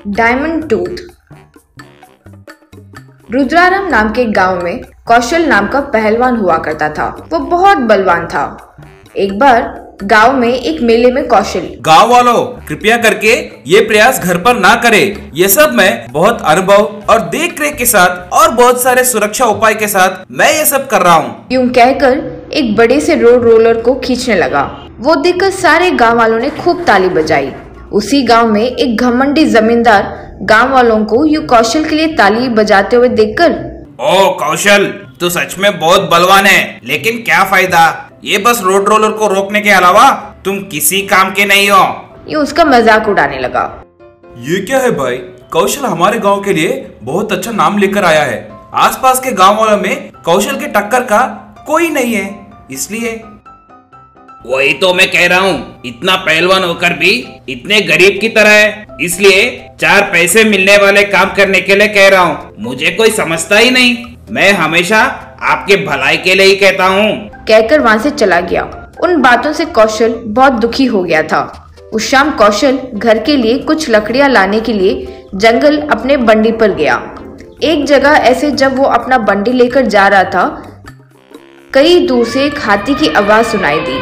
Diamond tooth. रुद्राराम नाम के गांव में कौशल नाम का पहलवान हुआ करता था। वो बहुत बलवान था। एक बार गांव में एक मेले में कौशल, गांव वालों कृपया करके ये प्रयास घर पर ना करें। ये सब मैं बहुत अनुभव और देख रेख के साथ और बहुत सारे सुरक्षा उपाय के साथ मैं ये सब कर रहा हूँ। यूं कहकर एक बड़े से रोड रोलर को खींचने लगा। वो देखकर सारे गांव वालों ने खूब ताली बजाई। उसी गांव में एक घमंडी जमींदार गांव वालों को यूं कौशल के लिए ताली बजाते हुए देखकर, ओ कौशल, तू सच में बहुत बलवान है, लेकिन क्या फायदा, ये बस रोड रोलर को रोकने के अलावा तुम किसी काम के नहीं हो। ये उसका मजाक उड़ाने लगा। ये क्या है भाई, कौशल हमारे गांव के लिए बहुत अच्छा नाम लेकर आया है। आसपास के गांव वालों में कौशल के टक्कर का कोई नहीं है, इसलिए। वही तो मैं कह रहा हूँ, इतना पहलवान होकर भी इतने गरीब की तरह है, इसलिए 4 पैसे मिलने वाले काम करने के लिए कह रहा हूँ। मुझे कोई समझता ही नहीं, मैं हमेशा आपके भलाई के लिए ही कहता हूँ। कहकर वहां से चला गया। उन बातों से कौशल बहुत दुखी हो गया था। उस शाम कौशल घर के लिए कुछ लकड़ियां लाने के लिए जंगल अपने बंडी पर गया। एक जगह ऐसे जब वो अपना बंडी लेकर जा रहा था, कई दूर से एक हाथी की आवाज सुनाई दी।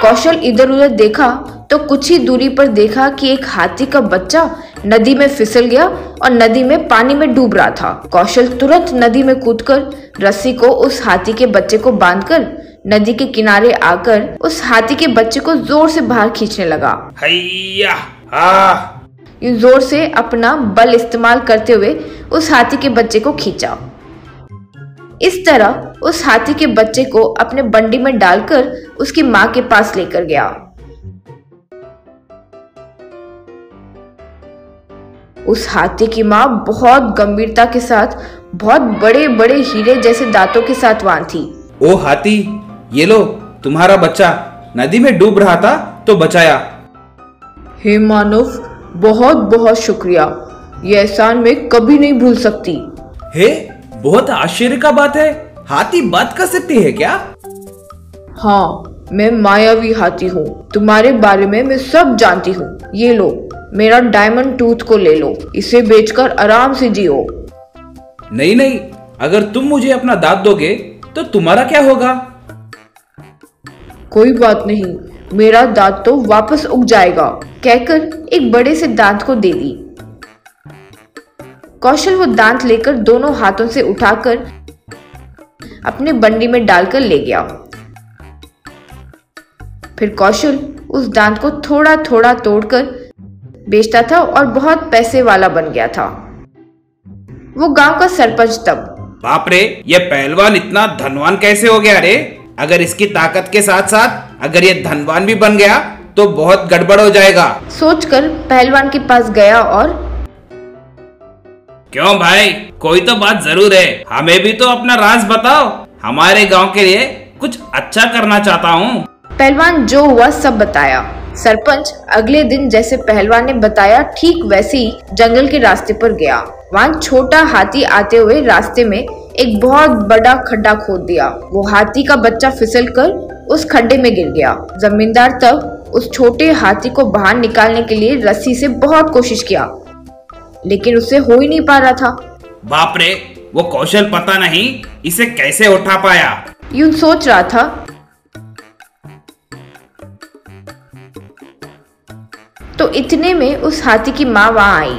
कौशल इधर उधर देखा तो कुछ ही दूरी पर देखा कि एक हाथी का बच्चा नदी में फिसल गया और नदी में पानी में डूब रहा था। कौशल तुरंत नदी में कूदकर रस्सी को उस हाथी के बच्चे को बांधकर नदी के किनारे आकर उस हाथी के बच्चे को जोर से बाहर खींचने लगा। हैया, ये जोर से अपना बल इस्तेमाल करते हुए उस हाथी के बच्चे को खींचा। इस तरह उस हाथी के बच्चे को अपने बंडी में डालकर उसकी माँ के पास लेकर गया। उस हाथी की माँ बहुत गंभीरता के साथ बहुत बड़े बड़े हीरे जैसे दांतों के साथ वहां थी। ओ हाथी, ये लो, तुम्हारा बच्चा नदी में डूब रहा था तो बचाया। हे मानव, बहुत बहुत शुक्रिया, ये एहसान मैं कभी नहीं भूल सकती। हे, बहुत आश्चर्य का बात है, हाथी बात कर सकती है क्या? हाँ, मैं मायावी हाथी हूँ। तुम्हारे बारे में मैं सब जानती हूँ। ये लो, मेरा डायमंड टूथ को ले लो, इसे बेचकर आराम से जियो। नहीं नहीं, अगर तुम मुझे अपना दांत दोगे तो तुम्हारा क्या होगा? कोई बात नहीं, मेरा दांत तो वापस उग जाएगा, कहकर एक बड़े से दांत को दे दी। कौशल वो दांत लेकर दोनों हाथों से उठाकर अपने बंडी में डालकर ले गया। फिर कौशल उस दांत को थोड़ा थोड़ा तोड़कर बेचता था और बहुत पैसे वाला बन गया था। वो गांव का सरपंच तब। बाप रे, ये पहलवान इतना धनवान कैसे हो गया रे? अगर इसकी ताकत के साथ साथ अगर ये धनवान भी बन गया तो बहुत गड़बड़ हो जाएगा, सोचकर पहलवान के पास गया और, क्यों भाई, कोई तो बात जरूर है, हमें भी तो अपना राज बताओ, हमारे गांव के लिए कुछ अच्छा करना चाहता हूँ। पहलवान जो हुआ सब बताया। सरपंच अगले दिन जैसे पहलवान ने बताया ठीक वैसे ही जंगल के रास्ते पर गया। वहाँ छोटा हाथी आते हुए रास्ते में एक बहुत बड़ा खड्डा खोद दिया। वो हाथी का बच्चा फिसलकर उस खड्डे में गिर गया। जमींदार तब उस छोटे हाथी को बाहर निकालने के लिए रस्सी से बहुत कोशिश किया, लेकिन उससे हो ही नहीं पा रहा था। बाप रे, वो कौशल पता नहीं इसे कैसे उठा पाया। यूं सोच रहा था तो इतने में उस हाथी की माँ वहां आई।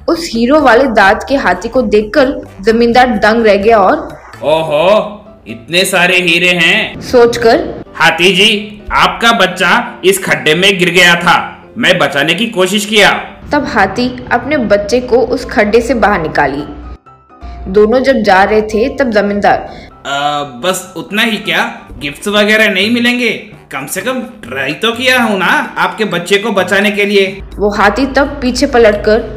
उस हीरो वाले दांत के हाथी को देखकर जमींदार दंग रह गया और, ओहो, इतने सारे हीरे हैं, सोचकर, हाथी जी, आपका बच्चा इस खड्डे में गिर गया था, मैं बचाने की कोशिश किया। तब हाथी अपने बच्चे को उस खड्डे से बाहर निकाली। दोनों जब जा रहे थे तब जमींदार, बस उतना ही क्या, गिफ्ट्स वगैरह नहीं मिलेंगे? कम से कम ट्राई तो किया हूँ ना आपके बच्चे को बचाने के लिए। वो हाथी तब पीछे पलटकर,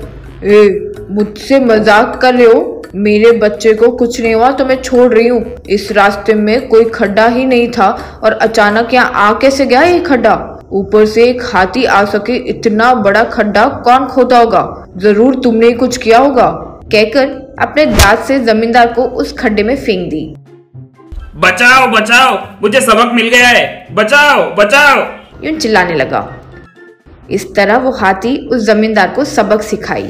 मुझसे मजाक कर रहे हो? मेरे बच्चे को कुछ नहीं हुआ तो मैं छोड़ रही हूँ। इस रास्ते में कोई खड्डा ही नहीं था और अचानक यहाँ आ कैसे गया ये खड्डा? ऊपर से एक हाथी आ सके इतना बड़ा खड्डा कौन खोदा होगा? जरूर तुमने ही कुछ किया होगा, कहकर अपने दांत से जमींदार को उस खड्डे में फेंक दी। बचाओ बचाओ, मुझे सबक मिल गया है, बचाओ बचाओ, यूं चिल्लाने लगा। इस तरह वो हाथी उस जमींदार को सबक सिखाई।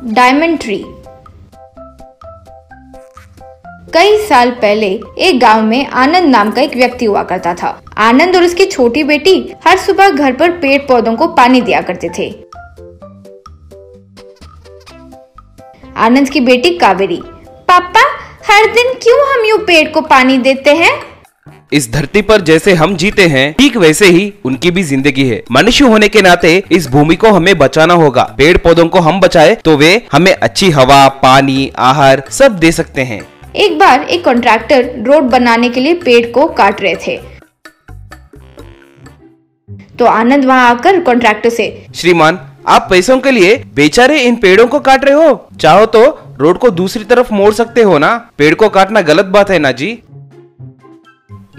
Diamond tree. कई साल पहले एक गांव में आनंद नाम का एक व्यक्ति हुआ करता था। आनंद और उसकी छोटी बेटी हर सुबह घर पर पेड़ पौधों को पानी दिया करते थे। आनंद की बेटी कावेरी, पापा हर दिन क्यों हम यूं पेड़ को पानी देते हैं? इस धरती पर जैसे हम जीते हैं ठीक वैसे ही उनकी भी जिंदगी है। मनुष्य होने के नाते इस भूमि को हमें बचाना होगा। पेड़ पौधों को हम बचाए तो वे हमें अच्छी हवा, पानी, आहार सब दे सकते हैं। एक बार एक कॉन्ट्रैक्टर रोड बनाने के लिए पेड़ को काट रहे थे, तो आनंद वहां आकर कॉन्ट्रैक्टर से, श्रीमान आप पैसों के लिए बेचारे इन पेड़ों को काट रहे हो, चाहो तो रोड को दूसरी तरफ मोड़ सकते हो ना। पेड़ को काटना गलत बात है ना जी।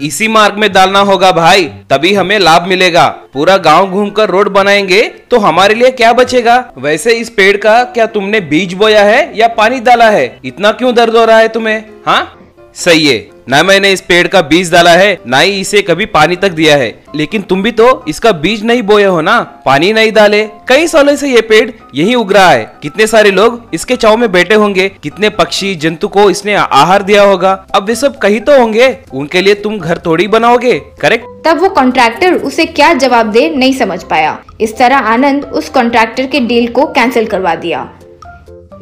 इसी मार्ग में डालना होगा भाई, तभी हमें लाभ मिलेगा। पूरा गांव घूमकर रोड बनाएंगे तो हमारे लिए क्या बचेगा? वैसे इस पेड़ का क्या तुमने बीज बोया है या पानी डाला है? इतना क्यों दर्द हो रहा है तुम्हें? हाँ सही है, ना मैंने इस पेड़ का बीज डाला है, ना ही इसे कभी पानी तक दिया है। लेकिन तुम भी तो इसका बीज नहीं बोए हो ना, पानी नहीं डाले। कई सालों से ये पेड़ यही उग रहा है। कितने सारे लोग इसके छांव में बैठे होंगे, कितने पक्षी जंतु को इसने आहार दिया होगा। अब वे सब कहीं तो होंगे, उनके लिए तुम घर थोड़ी बनाओगे, करेक्ट? तब वो कॉन्ट्रैक्टर उसे क्या जवाब दे नहीं समझ पाया। इस तरह आनंद उस कॉन्ट्रैक्टर के डील को कैंसिल करवा दिया।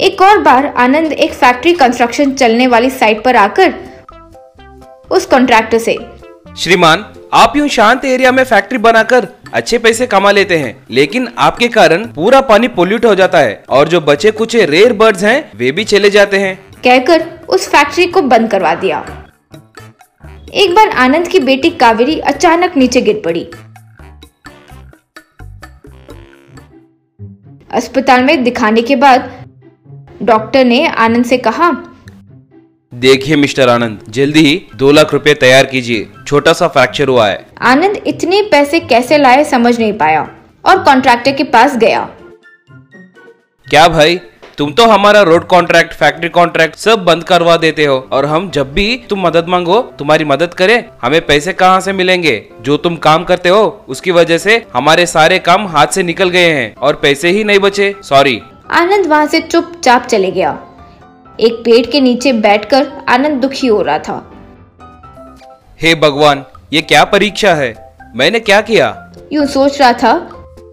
एक और बार आनंद एक फैक्ट्री कंस्ट्रक्शन चलने वाली साइट पर आकर उस कॉन्ट्रैक्टर से, श्रीमान आप यूं शांत एरिया में फैक्ट्री बनाकर अच्छे पैसे कमा लेते हैं, लेकिन आपके कारण पूरा पानी पोल्यूट हो जाता है और जो बचे कुछ रेयर बर्ड्स हैं वे भी चले जाते हैं, कहकर उस फैक्ट्री को बंद करवा दिया। एक बार आनंद की बेटी कावेरी अचानक नीचे गिर पड़ी। अस्पताल में दिखाने के बाद डॉक्टर ने आनंद से कहा, देखिए मिस्टर आनंद, जल्दी ही 2 लाख रुपए तैयार कीजिए, छोटा सा फ्रैक्चर हुआ है। आनंद इतने पैसे कैसे लाए समझ नहीं पाया और कॉन्ट्रैक्टर के पास गया। क्या भाई, तुम तो हमारा रोड कॉन्ट्रैक्ट, फैक्ट्री कॉन्ट्रैक्ट सब बंद करवा देते हो और हम जब भी तुम मदद मांगो तुम्हारी मदद करें, हमें पैसे कहाँ से मिलेंगे? जो तुम काम करते हो उसकी वजह से हमारे सारे काम हाथ से निकल गए हैं और पैसे ही नहीं बचे। सॉरी। आनंद वहाँ से चुपचाप चले गया। एक पेड़ के नीचे बैठकर आनंद दुखी हो रहा था। हे भगवान, ये क्या परीक्षा है? मैंने क्या किया? यूं सोच रहा था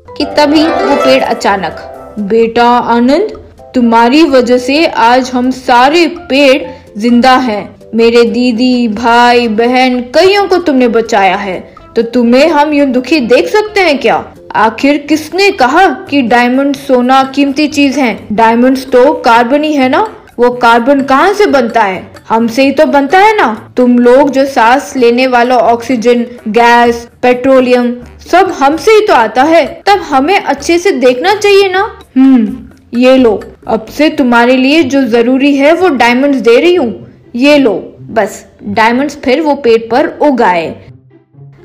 कि तभी वो पेड़ अचानक, बेटा आनंद, तुम्हारी वजह से आज हम सारे पेड़ जिंदा हैं। मेरे दीदी, भाई, बहन कईयों को तुमने बचाया है, तो तुम्हें हम यूं दुखी देख सकते हैं क्या? आखिर किसने कहा कि डायमंड सोना कीमती चीज है? डायमंड्स तो कार्बन ही है ना। वो कार्बन कहाँ से बनता है? हमसे ही तो बनता है ना। तुम लोग जो सांस लेने वाला ऑक्सीजन, गैस, पेट्रोलियम सब हमसे ही तो आता है। तब हमें अच्छे से देखना चाहिए ना। ये लो, अब से तुम्हारे लिए जो जरूरी है वो डायमंड्स दे रही हूँ। ये लो। बस डायमंड्स फिर वो पेड़ पर उग आए।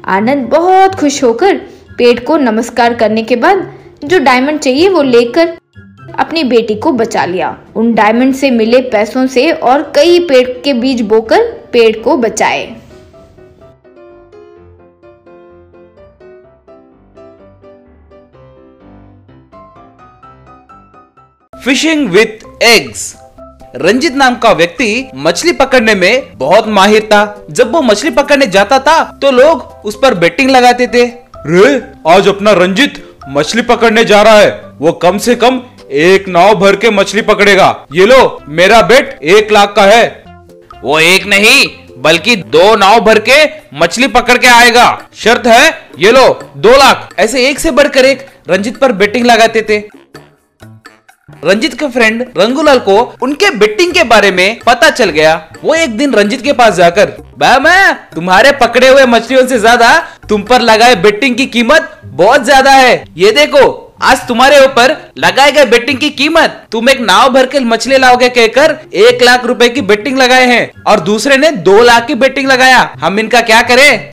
आनंद बहुत खुश होकर पेड़ को नमस्कार करने के बाद जो डायमंड चाहिए वो लेकर अपनी बेटी को बचा लिया। उन डायमंड से मिले पैसों से और कई पेड़ के बीज बोकर पेड़ को बचाए। Fishing with eggs. रंजित नाम का व्यक्ति मछली पकड़ने में बहुत माहिर था। जब वो मछली पकड़ने जाता था तो लोग उस पर बेटिंग लगाते थे। रे, आज अपना रंजित मछली पकड़ने जा रहा है, वो कम से कम 1 नाव भर के मछली पकड़ेगा। ये लो, मेरा बेट 1 लाख का है। वो 1 नहीं बल्कि 2 नाव भर के मछली पकड़ के आएगा। शर्त है, ये लो 2 लाख। ऐसे एक से बढ़कर एक रंजित पर बेटिंग लगाते थे। रंजित के फ्रेंड रंगूलाल को उनके बेटिंग के बारे में पता चल गया। वो एक दिन रंजित के पास जाकर, मैं तुम्हारे पकड़े हुए मछलियों से ज्यादा तुम पर लगाए बेटिंग की कीमत बहुत ज्यादा है। ये देखो, आज तुम्हारे ऊपर लगाए गए बेटिंग की कीमत, तुम एक नाव भर के मछली लाओगे कहकर 1 लाख रुपए की बेटिंग लगाए हैं और दूसरे ने 2 लाख की बेटिंग लगाया। हम इनका क्या करें?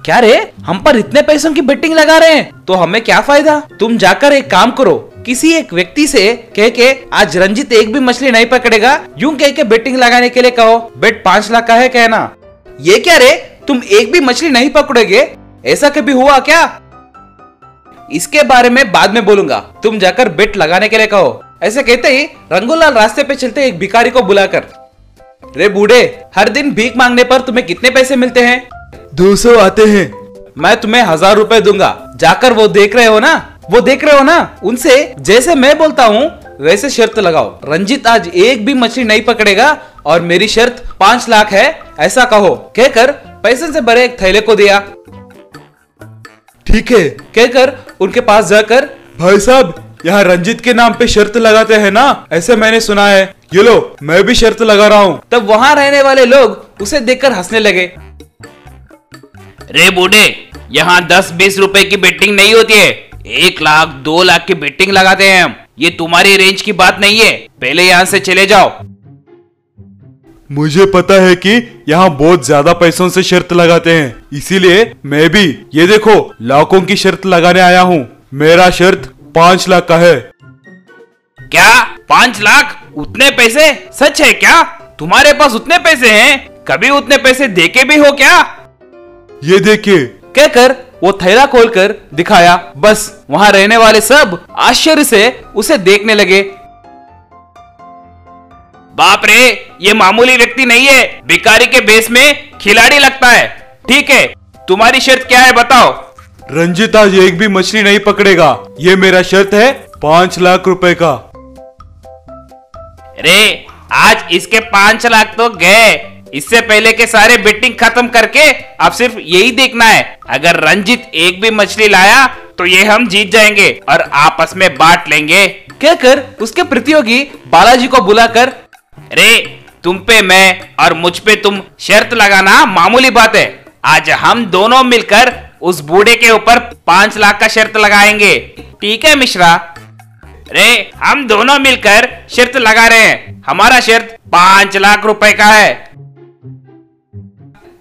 क्या रे, हम पर इतने पैसों की बेटिंग लगा रहे हैं तो हमें क्या फायदा? तुम जाकर एक काम करो, किसी एक व्यक्ति से कह के आज रंजित एक भी मछली नहीं पकड़ेगा यूं कह के बेटिंग लगाने के लिए कहो। बेट 5 लाख का है कहना। ये क्या रे, तुम एक भी मछली नहीं पकड़ोगे? ऐसा कभी हुआ क्या? इसके बारे में बाद में बोलूंगा, तुम जाकर बेट लगाने के लिए कहो। ऐसे कहते ही रंगूलाल रास्ते पे चलते एक भिखारी को बुलाकर, रे बूढ़े, हर दिन भीख मांगने पर तुम्हें कितने पैसे मिलते हैं? 200 आते हैं। मैं तुम्हें 1000 रुपए दूंगा। जाकर वो देख रहे हो ना, उनसे जैसे मैं बोलता हूँ वैसे शर्त लगाओ। रंजित आज एक भी मछली नहीं पकड़ेगा और मेरी शर्त 5 लाख है, ऐसा कहो। कहकर पैसे से भरे एक थैले को दिया। ठीक है, कहकर उनके पास जाकर, भाई साहब, यहाँ रंजित के नाम पे शर्त लगाते हैं ना, ऐसे मैंने सुना है। ये लो, मैं भी शर्त लगा रहा हूँ। तब वहां रहने वाले लोग उसे देखकर हंसने लगे। रे बूढ़े, यहाँ 10-20 रुपए की बेटिंग नहीं होती है, 1 लाख 2 लाख की बेटिंग लगाते हैं हम। ये तुम्हारी रेंज की बात नहीं है, पहले यहाँ से चले जाओ। मुझे पता है कि यहाँ बहुत ज्यादा पैसों से शर्त लगाते हैं, इसीलिए मैं भी ये देखो लाखों की शर्त लगाने आया हूँ। मेरा शर्त 5 लाख का है। क्या 5 लाख? उतने पैसे? सच है क्या? तुम्हारे पास उतने पैसे हैं? कभी उतने पैसे देके भी हो क्या? ये देखिए, कहकर वो थैला खोलकर दिखाया। बस वहां रहने वाले सब आश्चर्य से उसे देखने लगे। बाप रे, ये मामूली व्यक्ति नहीं है, भिखारी के बेस में खिलाड़ी लगता है। ठीक है, तुम्हारी शर्त क्या है बताओ? रंजित आज एक भी मछली नहीं पकड़ेगा, ये मेरा शर्त है 5 लाख रुपए का। रे, आज इसके 5 लाख तो गए। इससे पहले के सारे बेटिंग खत्म करके अब सिर्फ यही देखना है, अगर रंजित एक भी मछली लाया तो ये हम जीत जाएंगे और आपस में बांट लेंगे। कहकर उसके प्रतियोगी बालाजी को बुलाकर, रे, तुम पे मैं और मुझ पे तुम शर्त लगाना मामूली बात है। आज हम दोनों मिलकर उस बूढ़े के ऊपर 5 लाख का शर्त लगाएंगे। ठीक है मिश्रा? रे, हम दोनों मिलकर शर्त लगा रहे हैं, हमारा शर्त 5 लाख रुपए का है।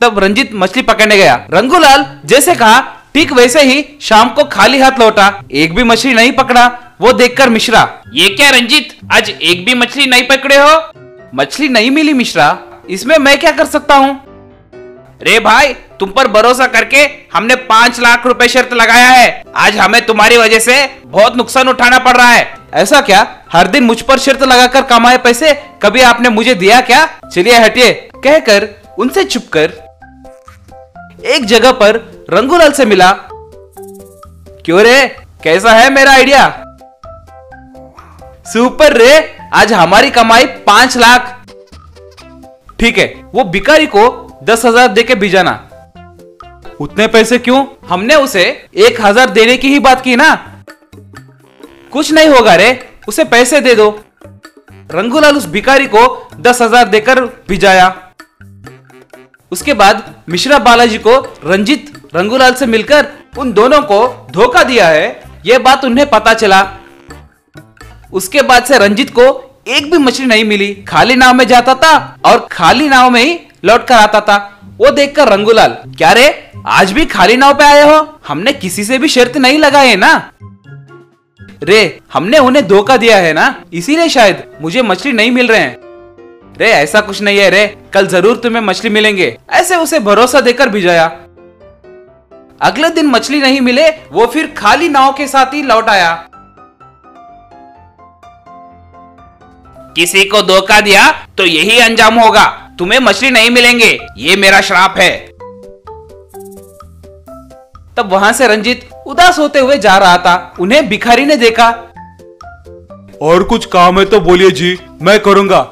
तब रंजित मछली पकड़ने गया। रंगूलाल जैसे कहा ठीक वैसे ही शाम को खाली हाथ लौटा, एक भी मछली नहीं पकड़ा। वो देखकर मिश्रा, ये क्या रंजित, आज एक भी मछली नहीं पकड़े हो? मछली नहीं मिली मिश्रा, इसमें मैं क्या कर सकता हूँ? रे भाई, तुम पर भरोसा करके हमने 5 लाख रुपए शर्त लगाया है, आज हमें तुम्हारी वजह से बहुत नुकसान उठाना पड़ रहा है। ऐसा क्या? हर दिन मुझ पर शर्त लगाकर कमाए पैसे कभी आपने मुझे दिया क्या? चलिए हटिए। कहकर उनसे छुपकर एक जगह पर रंगूलाल से मिला। क्यों रे, कैसा है मेरा आइडिया? सुपर रे, आज हमारी कमाई 5 लाख। ठीक है, वो भिखारी को 10,000 देके भिजाना। उतने पैसे क्यों? हमने उसे 1,000 देने की ही बात की ना। कुछ नहीं होगा रे, उसे पैसे दे दो। रंगूलाल उस भिखारी को 10,000 देकर भिजाया। उसके बाद मिश्रा बालाजी को रंजित रंगूलाल से मिलकर उन दोनों को धोखा दिया है, यह बात उन्हें पता चला। उसके बाद से रंजित को एक भी मछली नहीं मिली, खाली नाव में जाता था और खाली नाव में ही लौट कर आता था। वो देखकर रंगूलाल, क्या रे, आज भी खाली नाव पे आए हो? हमने किसी से भी शर्त नहीं लगाए ना रे, हमने उन्हें धोखा दिया है ना, इसीलिए शायद मुझे मछली नहीं मिल रहे हैं। रे, ऐसा कुछ नहीं है रे, कल जरूर तुम्हें मछली मिलेंगे, ऐसे उसे भरोसा देकर भिजाया। अगले दिन मछली नहीं मिले, वो फिर खाली नाव के साथ ही लौट आया। किसी को धोखा दिया तो यही अंजाम होगा, तुम्हें मछली नहीं मिलेंगे, ये मेरा श्राप है। तब वहां से रंजित उदास होते हुए जा रहा था। उन्हें भिखारी ने देखा। और कुछ काम है तो बोलिए जी, मैं करूंगा।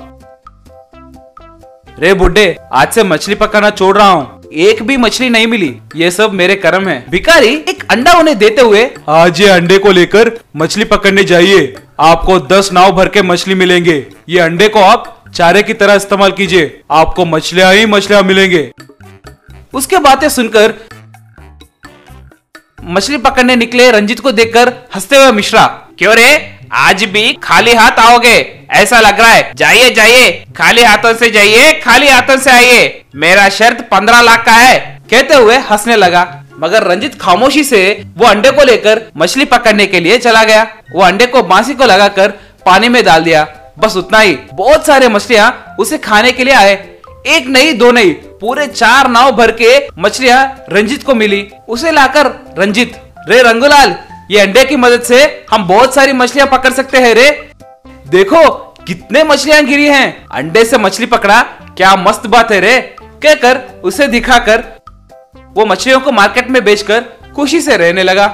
रे बुड्ढे, आज से मछली पकड़ना छोड़ रहा हूँ, एक भी मछली नहीं मिली, ये सब मेरे कर्म है। भिखारी एक अंडा उन्हें देते हुए, आज ये अंडे को लेकर मछली पकड़ने जाइए, आपको 10 नाव भर के मछली मिलेंगे। ये अंडे को आप चारे की तरह इस्तेमाल कीजिए, आपको मछलियां ही मछलियां मिलेंगे। उसके बातें सुनकर मछली पकड़ने निकले रंजित को देखकर हंसते हुए मिश्रा, क्यों रे, आज भी खाली हाथ आओगे ऐसा लग रहा है? जाइए जाइए, खाली हाथों से जाइए, खाली हाथों से आइए, मेरा शर्त 15 लाख का है। कहते हुए हंसने लगा। मगर रंजित खामोशी से वो अंडे को लेकर मछली पकड़ने के लिए चला गया। वो अंडे को बांसी को लगाकर पानी में डाल दिया, बस उतना ही। बहुत सारे मछलियां उसे खाने के लिए आए, एक नहीं दो नहीं, पूरे 4 नाव भर के मछलियां रंजित को मिली। उसे लाकर रंजित, रे रंगूलाल, ये अंडे की मदद से हम बहुत सारी मछलियां पकड़ सकते हैं रे। देखो कितने मछलियां गिरी हैं। अंडे से मछली पकड़ा, क्या मस्त बात है रे। कहकर उसे दिखाकर वो मछलियों को मार्केट में बेचकर खुशी से रहने लगा।